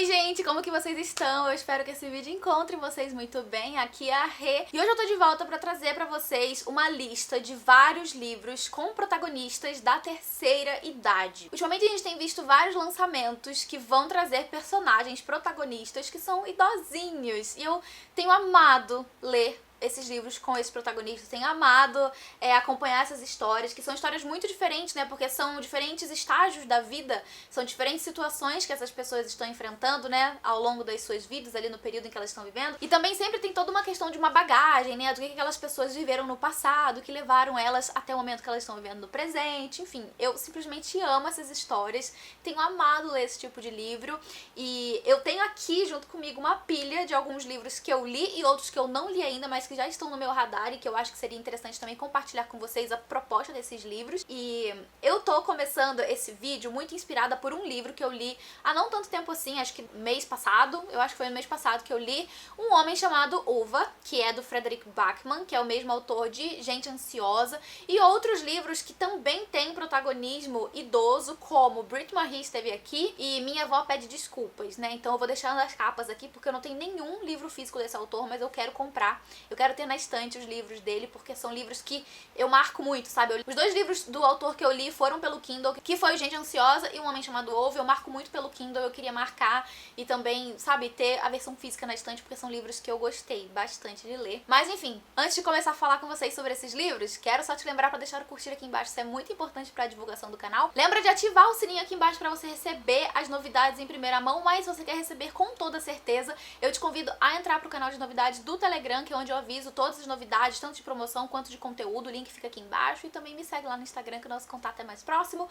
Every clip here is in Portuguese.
gente, como que vocês estão? Eu espero que esse vídeo encontre vocês muito bem. Aqui é a Rê e hoje eu tô de volta pra trazer pra vocês uma lista de vários livros com protagonistas da terceira idade. Ultimamente a gente tem visto vários lançamentos que vão trazer personagens protagonistas que são idosinhos e eu tenho amado ler esses livros com esses protagonistas, tenho amado acompanhar essas histórias, que são histórias muito diferentes, né, porque são diferentes estágios da vida, são diferentes situações que essas pessoas estão enfrentando, né, ao longo das suas vidas, ali no período em que elas estão vivendo, e também sempre tem toda uma questão de uma bagagem, né, do que aquelas pessoas viveram no passado, que levaram elas até o momento que elas estão vivendo no presente, enfim, eu simplesmente amo essas histórias, tenho amado ler esse tipo de livro, e eu tenho aqui junto comigo uma pilha de alguns livros que eu li e outros que eu não li ainda, mas que já estão no meu radar e que eu acho que seria interessante também compartilhar com vocês a proposta desses livros. E eu tô começando esse vídeo muito inspirada por um livro que eu li há não tanto tempo assim, acho que mês passado, eu acho que foi no mês passado que eu li, Um Homem Chamado Ova, que é do Frederick Backman, que é o mesmo autor de Gente Ansiosa, e outros livros que também têm protagonismo idoso, como Brit Marie esteve aqui e Minha Avó Pede Desculpas, né? Então eu vou deixar nas capas aqui porque eu não tenho nenhum livro físico desse autor, mas eu quero comprar. Eu quero ter na estante os livros dele, porque são livros que eu marco muito, sabe? Os dois livros do autor que eu li foram pelo Kindle, que foi Gente Ansiosa e Um Homem Chamado Ova. Eu marco muito pelo Kindle, eu queria marcar e também, sabe, ter a versão física na estante, porque são livros que eu gostei bastante de ler. Mas enfim, antes de começar a falar com vocês sobre esses livros, quero só te lembrar pra deixar o curtir aqui embaixo, isso é muito importante pra divulgação do canal. Lembra de ativar o sininho aqui embaixo pra você receber as novidades em primeira mão, mas se você quer receber com toda certeza, eu te convido a entrar pro canal de novidades do Telegram, que é onde eu aviso todas as novidades, tanto de promoção quanto de conteúdo. O link fica aqui embaixo. E também me segue lá no Instagram, que o nosso contato é mais próximo.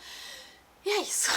E é isso.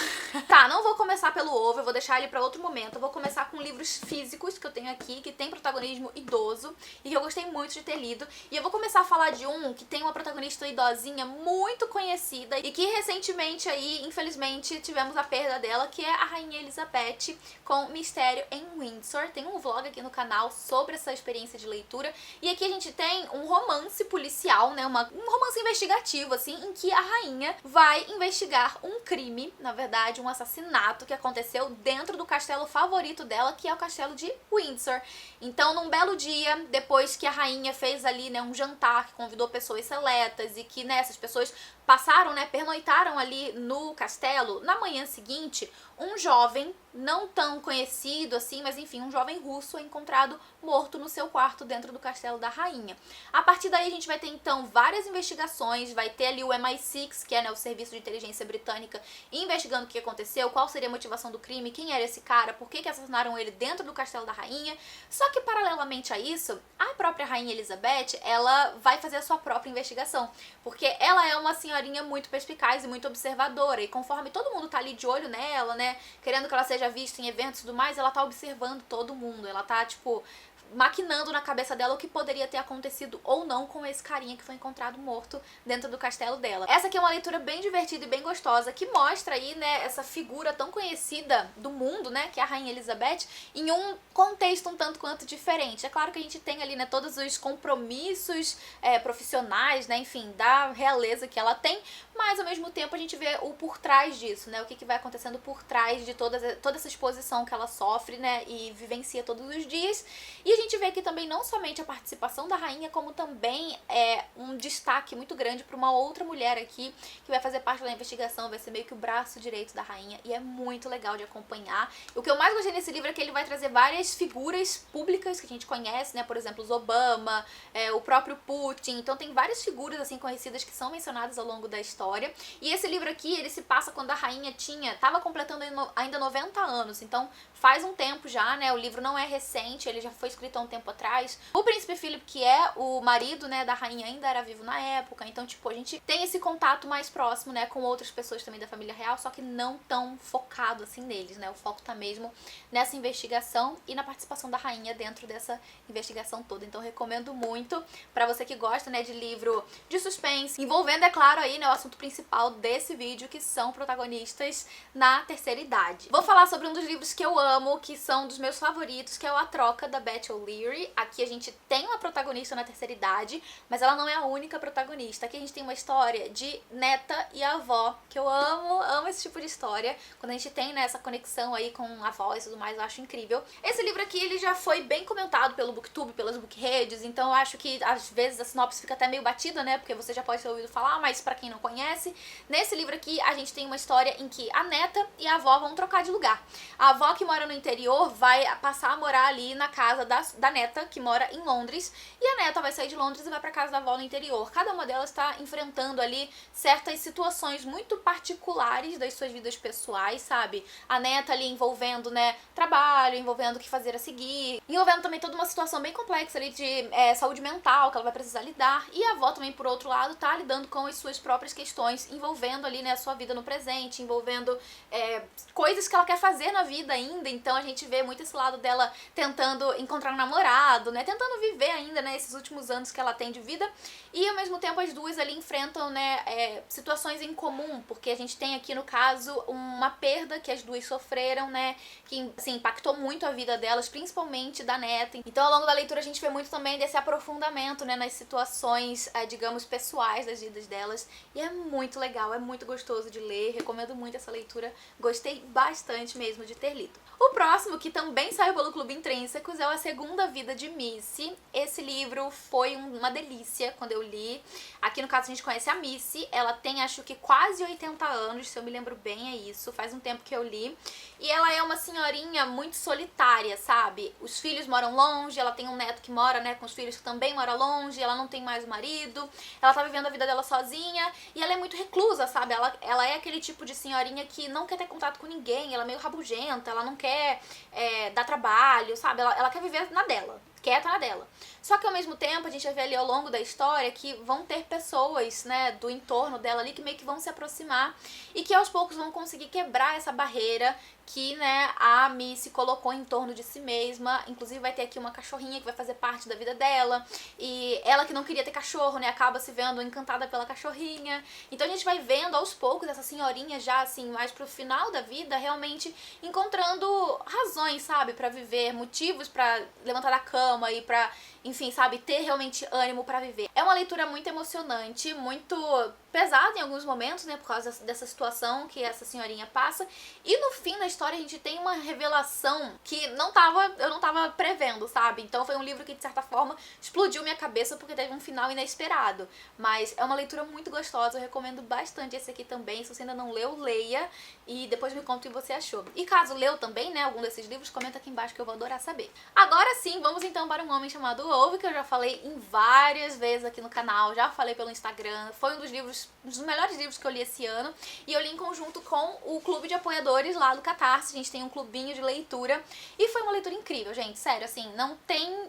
Tá, não vou começar pelo Ovo, eu vou deixar ele pra outro momento. Eu vou começar com livros físicos que eu tenho aqui, que tem protagonismo idoso e que eu gostei muito de ter lido. E eu vou começar a falar de um que tem uma protagonista idosinha muito conhecida e que recentemente aí, infelizmente, tivemos a perda dela, que é a Rainha Elizabeth, com Mistério em Windsor. Tem um vlog aqui no canal sobre essa experiência de leitura. E aqui a gente tem um romance policial, né, um romance investigativo, assim, em que a rainha vai investigar um crime, na verdade, um assassinato que aconteceu dentro do castelo favorito dela, que é o castelo de Windsor. Então, num belo dia, depois que a rainha fez ali, né, um jantar que convidou pessoas seletas e que, né, essas pessoas passaram, né, pernoitaram ali no castelo, na manhã seguinte, um jovem, não tão conhecido assim, mas enfim, um jovem russo é encontrado morto no seu quarto dentro do castelo da rainha. A partir daí a gente vai ter então várias investigações, vai ter ali o MI6, que é, né, o serviço de inteligência britânica, investigando o que aconteceu, qual seria a motivação do crime, quem era esse cara, por que assassinaram ele dentro do castelo da rainha. Só que paralelamente a isso, a própria Rainha Elizabeth, ela vai fazer a sua própria investigação, porque ela é uma senhorinha muito perspicaz e muito observadora, e conforme todo mundo tá ali de olho nela, né, querendo que ela seja vista em eventos e tudo mais, ela tá observando todo mundo, ela tá, tipo, maquinando na cabeça dela o que poderia ter acontecido ou não com esse carinha que foi encontrado morto dentro do castelo dela. Essa aqui é uma leitura bem divertida e bem gostosa, que mostra aí, né, essa figura tão conhecida do mundo, né, que é a Rainha Elizabeth, em um contexto um tanto quanto diferente. É claro que a gente tem ali, né, todos os compromissos profissionais, né, enfim, da realeza que ela tem, mas ao mesmo tempo a gente vê o por trás disso, né, o que vai acontecendo por trás de toda essa exposição que ela sofre, né, e vivencia todos os dias. E a gente vê aqui também não somente a participação da rainha, como também um destaque muito grande para uma outra mulher aqui, que vai fazer parte da investigação, vai ser meio que o braço direito da rainha, e é muito legal de acompanhar. O que eu mais gostei nesse livro é que ele vai trazer várias figuras públicas que a gente conhece, né, por exemplo, os Obama, o próprio Putin, então tem várias figuras assim conhecidas que são mencionadas ao longo da história. E esse livro aqui, ele se passa quando a rainha tava completando ainda 90 anos, então faz um tempo já, né, o livro não é recente, ele já foi escrito há um tempo atrás. O príncipe Philip, que é o marido, né, da rainha, ainda era vivo na época, então, tipo, a gente tem esse contato mais próximo, né, com outras pessoas também da família real, só que não tão focado, assim, neles, né, o foco tá mesmo nessa investigação e na participação da rainha dentro dessa investigação toda. Então, recomendo muito pra você que gosta, né, de livro de suspense, envolvendo, é claro, aí, né, o assunto principal desse vídeo, que são protagonistas na terceira idade. Vou falar sobre um dos livros que eu amo, que são dos meus favoritos, que é o A Troca, da Beth O'Leary. Aqui a gente tem uma protagonista na terceira idade, mas ela não é a única protagonista. Aqui a gente tem uma história de neta e avó, que eu amo esse tipo de história. Quando a gente tem, né, essa conexão aí com a avó e tudo mais, eu acho incrível. Esse livro aqui, ele já foi bem comentado pelo Booktube, pelas bookredes, então eu acho que às vezes a sinopse fica até meio batida, né, porque você já pode ter ouvido falar, mas pra quem não conhece, nesse livro aqui a gente tem uma história em que a neta e a avó vão trocar de lugar. A avó que mora no interior vai passar a morar ali na casa da neta, que mora em Londres, e a neta vai sair de Londres e vai pra casa da avó no interior. Cada uma delas está enfrentando ali certas situações muito particulares das suas vidas pessoais, sabe? A neta ali envolvendo, né, trabalho, envolvendo o que fazer a seguir, envolvendo também toda uma situação bem complexa ali de saúde mental que ela vai precisar lidar, e a avó também, por outro lado, tá lidando com as suas próprias questões, envolvendo ali, né, a sua vida no presente, envolvendo coisas que ela quer fazer na vida ainda. Então a gente vê muito esse lado dela tentando encontrar um namorado, né, tentando viver ainda, né, esses últimos anos que ela tem de vida, e ao mesmo tempo as duas ali enfrentam, né, situações em comum, porque a gente tem aqui no caso uma perda que as duas sofreram, né, que assim, impactou muito a vida delas, principalmente da neta. Então ao longo da leitura a gente vê muito também desse aprofundamento, né, nas situações, digamos, pessoais das vidas delas, e é muito legal, é muito gostoso de ler, recomendo muito essa leitura, gostei bastante mesmo de ter lido. O próximo, que também saiu pelo Clube Intrínsecos, é A Segunda Vida de Missy. Esse livro foi uma delícia quando eu li. Aqui no caso a gente conhece a Missy, ela tem acho que quase 80 anos, se eu me lembro bem é isso, faz um tempo que eu li. E ela é uma senhorinha muito solitária, sabe? Os filhos moram longe, ela tem um neto que mora, né, com os filhos que também mora longe, ela não tem mais o marido, ela tá vivendo a vida dela sozinha e ela é muito reclusa, sabe? Ela é aquele tipo de senhorinha que não quer ter contato com ninguém, ela é meio rabugenta, ela não quer dar trabalho, sabe? Ela quer viver na dela, quieta na dela. Só que ao mesmo tempo a gente vai ver ali ao longo da história que vão ter pessoas, né, do entorno dela ali que meio que vão se aproximar e que aos poucos vão conseguir quebrar essa barreira que, né, a Missy colocou em torno de si mesma. Inclusive vai ter aqui uma cachorrinha que vai fazer parte da vida dela, e ela que não queria ter cachorro, né, acaba se vendo encantada pela cachorrinha. Então a gente vai vendo aos poucos essa senhorinha já assim, mais pro final da vida, realmente encontrando razões, sabe, pra viver, motivos pra levantar da cama e pra, enfim, sabe, ter realmente ânimo pra viver. É uma leitura muito emocionante, muito pesada em alguns momentos, né, por causa dessa situação que essa senhorinha passa, e no fim da história a gente tem uma revelação que eu não tava prevendo, sabe? Então foi um livro que de certa forma explodiu minha cabeça porque teve um final inesperado, mas é uma leitura muito gostosa, eu recomendo bastante esse aqui também. Se você ainda não leu, leia e depois me conta o que você achou. E caso leu também, né, algum desses livros, comenta aqui embaixo que eu vou adorar saber. Agora sim, vamos então para Um Homem Chamado Ove, que eu já falei em várias vezes aqui no canal, já falei pelo Instagram, foi um dos melhores livros que eu li esse ano, e eu li em conjunto com o clube de apoiadores lá do Catarse. A gente tem um clubinho de leitura, e foi uma leitura incrível, gente, sério, assim,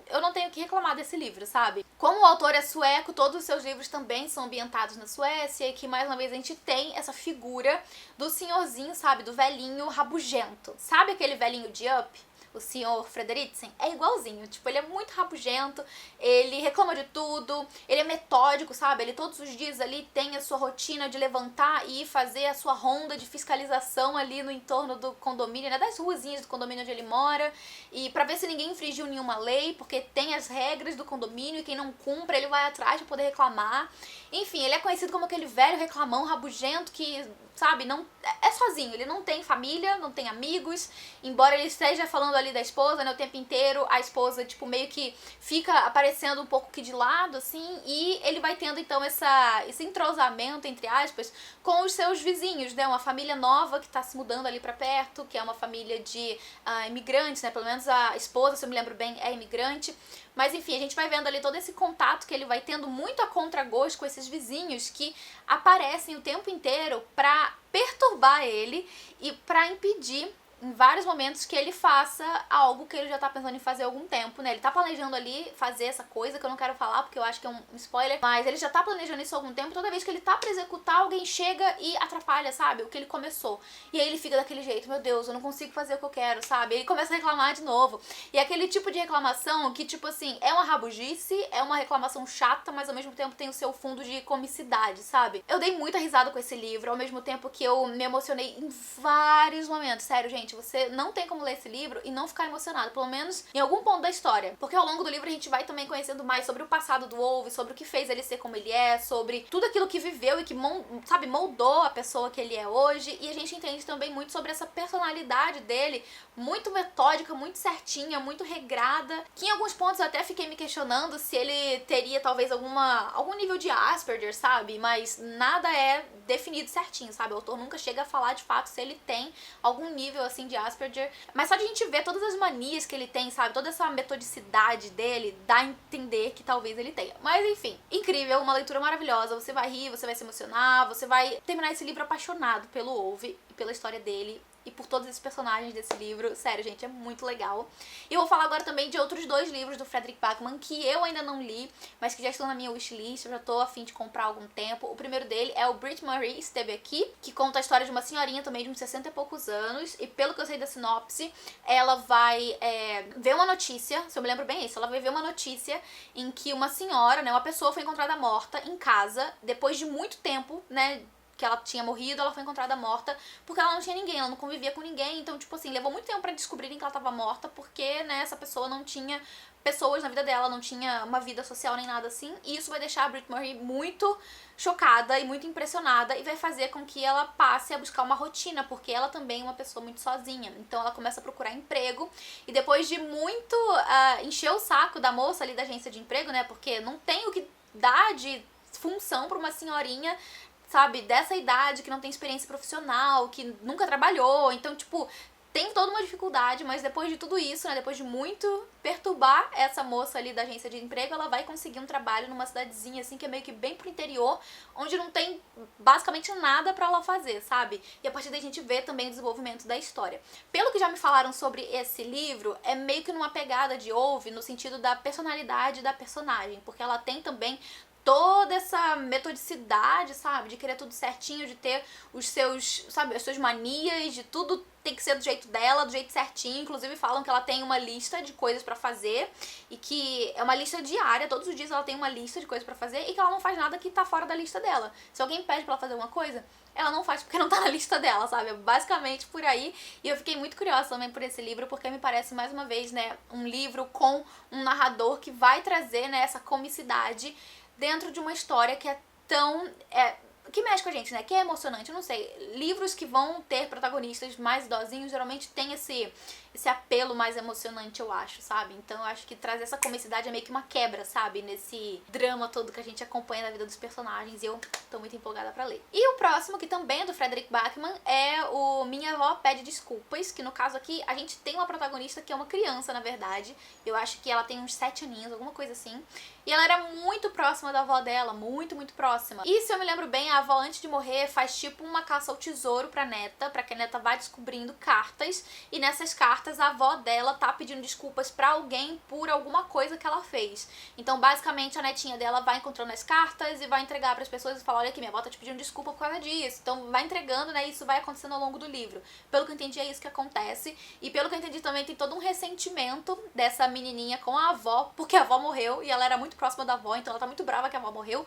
eu não tenho o que reclamar desse livro, sabe? Como o autor é sueco, todos os seus livros também são ambientados na Suécia, e que mais uma vez a gente tem essa figura do senhorzinho, sabe, do velhinho rabugento. Sabe aquele velhinho de Up? O senhor Frederiksen é igualzinho, tipo, ele é muito rabugento, ele reclama de tudo, ele é metódico, sabe, ele todos os dias ali tem a sua rotina de levantar e ir fazer a sua ronda de fiscalização ali no entorno do condomínio, né, das ruazinhas do condomínio onde ele mora, e pra ver se ninguém infringiu nenhuma lei, porque tem as regras do condomínio e quem não cumpre ele vai atrás pra poder reclamar. Enfim, ele é conhecido como aquele velho reclamão rabugento que, sabe, não é sozinho, ele não tem família, não tem amigos, embora ele esteja falando ali da esposa, né, o tempo inteiro, a esposa, tipo, meio que fica aparecendo um pouco que de lado, assim, e ele vai tendo, então, esse entrosamento, entre aspas, com os seus vizinhos, né, uma família nova que tá se mudando ali pra perto, que é uma família de imigrantes, né, pelo menos a esposa, se eu me lembro bem, é imigrante. Mas enfim, a gente vai vendo ali todo esse contato que ele vai tendo muito a contragosto com esses vizinhos que aparecem o tempo inteiro pra perturbar ele e pra impedir em vários momentos que ele faça algo que ele já tá pensando em fazer há algum tempo, né? Ele tá planejando ali fazer essa coisa, que eu não quero falar porque eu acho que é um spoiler, mas ele já tá planejando isso há algum tempo. Toda vez que ele tá pra executar, alguém chega e atrapalha, sabe? O que ele começou. E aí ele fica daquele jeito, meu Deus, eu não consigo fazer o que eu quero, sabe? Ele começa a reclamar de novo. E é aquele tipo de reclamação que, tipo assim, é uma rabugice, é uma reclamação chata, mas ao mesmo tempo tem o seu fundo de comicidade, sabe? Eu dei muita risada com esse livro, ao mesmo tempo que eu me emocionei em vários momentos. Sério, gente, gente, você não tem como ler esse livro e não ficar emocionado, pelo menos em algum ponto da história. Porque ao longo do livro a gente vai também conhecendo mais sobre o passado do Wolf, sobre o que fez ele ser como ele é, sobre tudo aquilo que viveu e que, sabe, moldou a pessoa que ele é hoje. E a gente entende também muito sobre essa personalidade dele, muito metódica, muito certinha, muito regrada, que em alguns pontos eu até fiquei me questionando se ele teria talvez algum nível de Asperger, sabe? Mas nada é definido certinho, sabe? O autor nunca chega a falar de fato se ele tem algum nível assim de Asperger, mas só de a gente ver todas as manias que ele tem, sabe? Toda essa metodicidade dele, dá a entender que talvez ele tenha. Mas enfim, incrível, uma leitura maravilhosa, você vai rir, você vai se emocionar, você vai terminar esse livro apaixonado pelo Wolf e pela história dele e por todos esses personagens desse livro. Sério, gente, é muito legal. E eu vou falar agora também de outros 2 livros do Frederick Backman que eu ainda não li, mas que já estão na minha wishlist, eu já tô a fim de comprar há algum tempo. O primeiro dele é o Brit Marie Esteve Aqui, que conta a história de uma senhorinha também de uns 60 e poucos anos, e pelo que eu sei da sinopse, ela vai ver uma notícia, se eu me lembro bem isso, ela vai ver uma notícia em que uma senhora, né, uma pessoa foi encontrada morta em casa, depois de muito tempo, né, que ela tinha morrido, ela foi encontrada morta porque ela não tinha ninguém, ela não convivia com ninguém, então, tipo assim, levou muito tempo pra descobrirem que ela tava morta porque, né, essa pessoa não tinha pessoas na vida dela, não tinha uma vida social nem nada assim, e isso vai deixar a Brit Marie muito chocada e muito impressionada e vai fazer com que ela passe a buscar uma rotina, porque ela também é uma pessoa muito sozinha, então ela começa a procurar emprego e depois de muito encher o saco da moça ali da agência de emprego, né, porque não tem o que dar de função pra uma senhorinha, sabe, dessa idade, que não tem experiência profissional, que nunca trabalhou, então, tipo, tem toda uma dificuldade, mas depois de tudo isso, né, depois de muito perturbar essa moça ali da agência de emprego, ela vai conseguir um trabalho numa cidadezinha, assim, que é meio que bem pro interior, onde não tem basicamente nada pra ela fazer, sabe? E a partir daí a gente vê também o desenvolvimento da história. Pelo que já me falaram sobre esse livro, é meio que numa pegada de Wolf, no sentido da personalidade da personagem, porque ela tem também toda essa metodicidade, sabe, de querer tudo certinho, de ter os seus, sabe, as suas manias, de tudo tem que ser do jeito dela, do jeito certinho. Inclusive falam que ela tem uma lista de coisas pra fazer e que é uma lista diária, todos os dias ela tem uma lista de coisas pra fazer e que ela não faz nada que tá fora da lista dela. Se alguém pede pra ela fazer uma coisa, ela não faz porque não tá na lista dela, sabe? É basicamente por aí. E eu fiquei muito curiosa também por esse livro, porque me parece, mais uma vez, né, um livro com um narrador que vai trazer, né, essa comicidade dentro de uma história que é tão... que mexe com a gente, né? Que é emocionante, eu não sei. Livros que vão ter protagonistas mais idosinhos geralmente tem esse apelo mais emocionante, eu acho, sabe? Então eu acho que trazer essa comicidade é meio que uma quebra, sabe? Nesse drama todo que a gente acompanha na vida dos personagens, e eu tô muito empolgada pra ler. E o próximo, que também é do Frederick Backman, é o Minha Avó Pede Desculpas, que no caso aqui a gente tem uma protagonista que é uma criança, na verdade. Eu acho que ela tem uns 7 aninhos, alguma coisa assim. E ela era muito próxima da avó dela, muito, muito próxima. E se eu me lembro bem, a avó, antes de morrer, faz tipo uma caça ao tesouro pra neta, pra que a neta vá descobrindo cartas, e nessas cartas a avó dela tá pedindo desculpas pra alguém por alguma coisa que ela fez. Então, basicamente, a netinha dela vai encontrando as cartas e vai entregar pras pessoas e falar: olha aqui, minha avó tá te pedindo desculpa por causa disso. Então, vai entregando, né, e isso vai acontecendo ao longo do livro. Pelo que eu entendi, é isso que acontece. E pelo que eu entendi também, tem todo um ressentimento dessa menininha com a avó, porque a avó morreu e ela era muito próxima da avó, então ela tá muito brava que a avó morreu.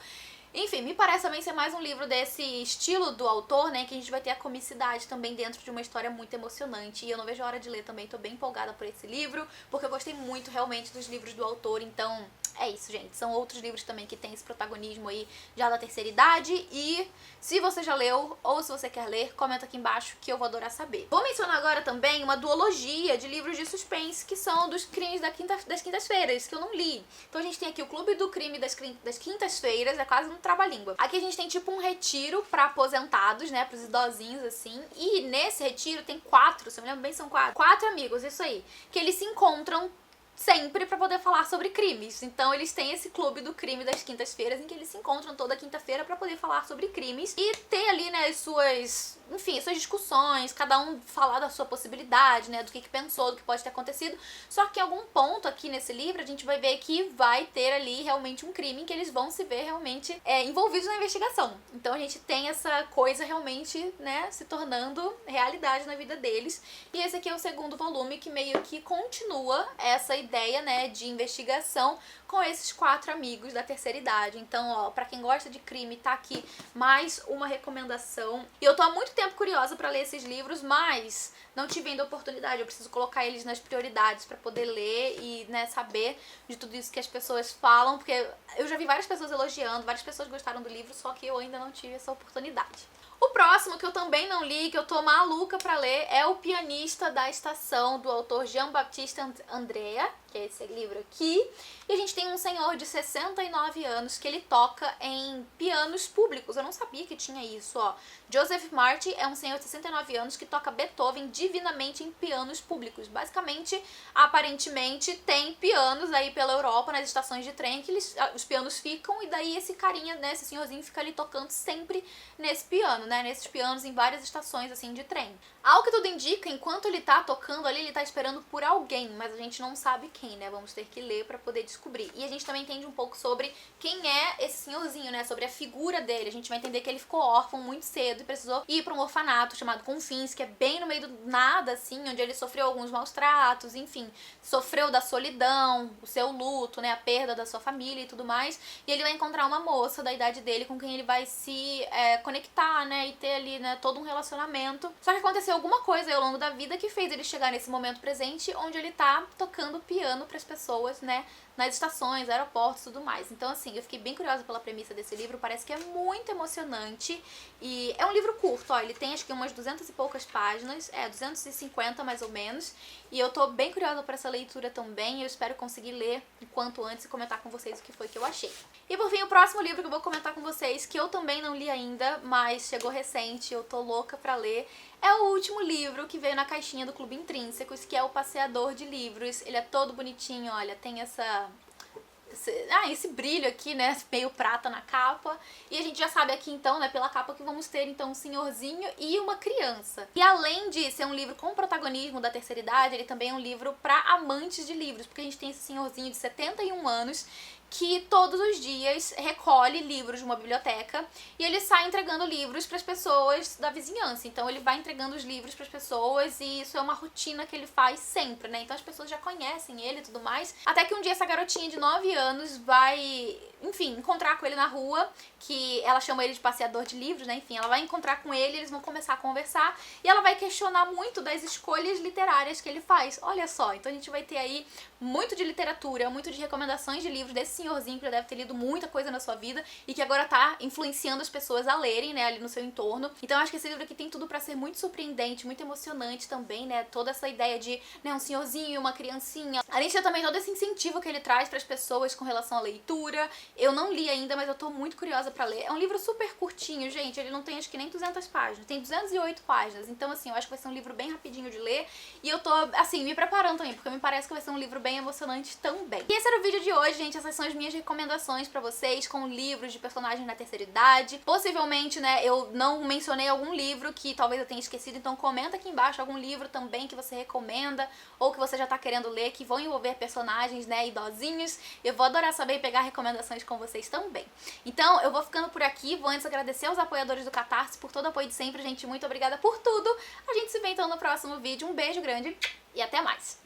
Enfim, me parece também ser mais um livro desse estilo do autor, né, que a gente vai ter a comicidade também dentro de uma história muito emocionante, e eu não vejo a hora de ler também, tô bem empolgada por esse livro, porque eu gostei muito realmente dos livros do autor, então é isso, gente, são outros livros também que tem esse protagonismo aí já da terceira idade, e se você já leu, ou se você quer ler, comenta aqui embaixo que eu vou adorar saber. Vou mencionar agora também uma duologia de livros de suspense, que são dos crimes das quintas-feiras, que eu não li. Então a gente tem aqui o Clube do Crime das Quintas-feiras, é quase um trava-língua. Aqui a gente tem tipo um retiro pra aposentados, né, pros idosinhos, assim, e nesse retiro tem 4, se eu me lembro bem, são 4 amigos, isso aí, que eles se encontram sempre pra poder falar sobre crimes. Então eles têm esse clube do crime das quintas-feiras, em que eles se encontram toda quinta-feira pra poder falar sobre crimes e ter ali, né, as suas, enfim, as suas discussões, cada um falar da sua possibilidade, né, do que pensou, do que pode ter acontecido. Só que em algum ponto aqui nesse livro a gente vai ver que vai ter ali realmente um crime em que eles vão se ver realmente envolvidos na investigação. Então a gente tem essa coisa realmente, né, se tornando realidade na vida deles. E esse aqui é o segundo volume, que meio que continua essa ideia, né, de investigação com esses 4 amigos da terceira idade. Então, ó, pra quem gosta de crime, tá aqui mais uma recomendação. E eu tô há muito tempo tempo curiosa pra ler esses livros, mas não tive ainda oportunidade. Eu preciso colocar eles nas prioridades pra poder ler e, né, saber de tudo isso que as pessoas falam, porque eu já vi várias pessoas elogiando, várias pessoas gostaram do livro, só que eu ainda não tive essa oportunidade. O próximo, que eu também não li, que eu tô maluca pra ler, é O Pianista da Estação, do autor Jean-Baptiste Andrea, que é esse livro aqui. E a gente tem um senhor de 69 anos que ele toca em pianos públicos. Eu não sabia que tinha isso, ó. Joseph Marty é um senhor de 69 anos que toca Beethoven divinamente em pianos públicos. Basicamente, aparentemente, tem pianos aí pela Europa, nas estações de trem, que os pianos ficam, e daí esse carinha, né, esse senhorzinho fica ali tocando sempre nesse piano, né, nesses pianos em várias estações, assim, de trem. Ao que tudo indica, enquanto ele tá tocando ali, ele tá esperando por alguém, mas a gente não sabe quem, né, vamos ter que ler pra poder descobrir. E a gente também entende um pouco sobre quem é esse senhorzinho, né, sobre a figura dele. A gente vai entender que ele ficou órfão muito cedo e precisou ir pra um orfanato chamado Confins, que é bem no meio do nada, assim, onde ele sofreu alguns maus tratos, enfim, sofreu da solidão, o seu luto, né, a perda da sua família e tudo mais. E ele vai encontrar uma moça da idade dele com quem ele vai se conectar, né, e ter ali, né, todo um relacionamento. Só que aconteceu alguma coisa aí ao longo da vida que fez ele chegar nesse momento presente, onde ele tá tocando piano pras pessoas, né, nas estações, aeroportos e tudo mais. Então, assim, eu fiquei bem curiosa pela premissa desse livro, parece que é muito emocionante. E é um livro curto, ó, ele tem acho que umas 200 e poucas páginas, 250 mais ou menos. E eu tô bem curiosa por essa leitura também, eu espero conseguir ler o quanto antes e comentar com vocês o que foi que eu achei. E por fim, o próximo livro que eu vou comentar com vocês, que eu também não li ainda, mas chegou recente, eu tô louca pra ler, é o último livro que veio na caixinha do Clube Intrínsecos, que é O Passeador de Livros. Ele é todo bonitinho, olha, tem esse brilho aqui, né, meio prata na capa. E a gente já sabe aqui então, né, pela capa, que vamos ter então um senhorzinho e uma criança. E além de ser um livro com protagonismo da terceira idade, ele também é um livro para amantes de livros, porque a gente tem esse senhorzinho de 71 anos que todos os dias recolhe livros de uma biblioteca e ele sai entregando livros para as pessoas da vizinhança. Então ele vai entregando os livros para as pessoas e isso é uma rotina que ele faz sempre, né? Então as pessoas já conhecem ele e tudo mais. Até que um dia essa garotinha de 9 anos vai, enfim, encontrar com ele na rua, que ela chama ele de passeador de livros, né? Enfim, ela vai encontrar com ele, eles vão começar a conversar e ela vai questionar muito das escolhas literárias que ele faz. Olha só, então a gente vai ter aí muito de literatura, muito de recomendações de livros desse senhorzinho que já deve ter lido muita coisa na sua vida e que agora tá influenciando as pessoas a lerem, né, ali no seu entorno. Então eu acho que esse livro aqui tem tudo pra ser muito surpreendente, muito emocionante também, né, toda essa ideia de, né, um senhorzinho e uma criancinha. Além de ter também todo esse incentivo que ele traz pras pessoas com relação à leitura. Eu não li ainda, mas eu tô muito curiosa pra ler. É um livro super curtinho, gente, ele não tem acho que nem 200 páginas, tem 208 páginas. Então assim, eu acho que vai ser um livro bem rapidinho de ler e eu tô, assim, me preparando também, porque me parece que vai ser um livro bem emocionante também. E esse era o vídeo de hoje, gente. Essas são as minhas recomendações pra vocês com livros de personagens na terceira idade. Possivelmente, né, eu não mencionei algum livro que talvez eu tenha esquecido, então comenta aqui embaixo algum livro também que você recomenda ou que você já tá querendo ler, que vão envolver personagens, né, idosinhos. Eu vou adorar saber e pegar recomendações com vocês também. Então, eu vou ficando por aqui. Vou antes agradecer aos apoiadores do Catarse por todo o apoio de sempre, gente. Muito obrigada por tudo. A gente se vê então no próximo vídeo. Um beijo grande e até mais!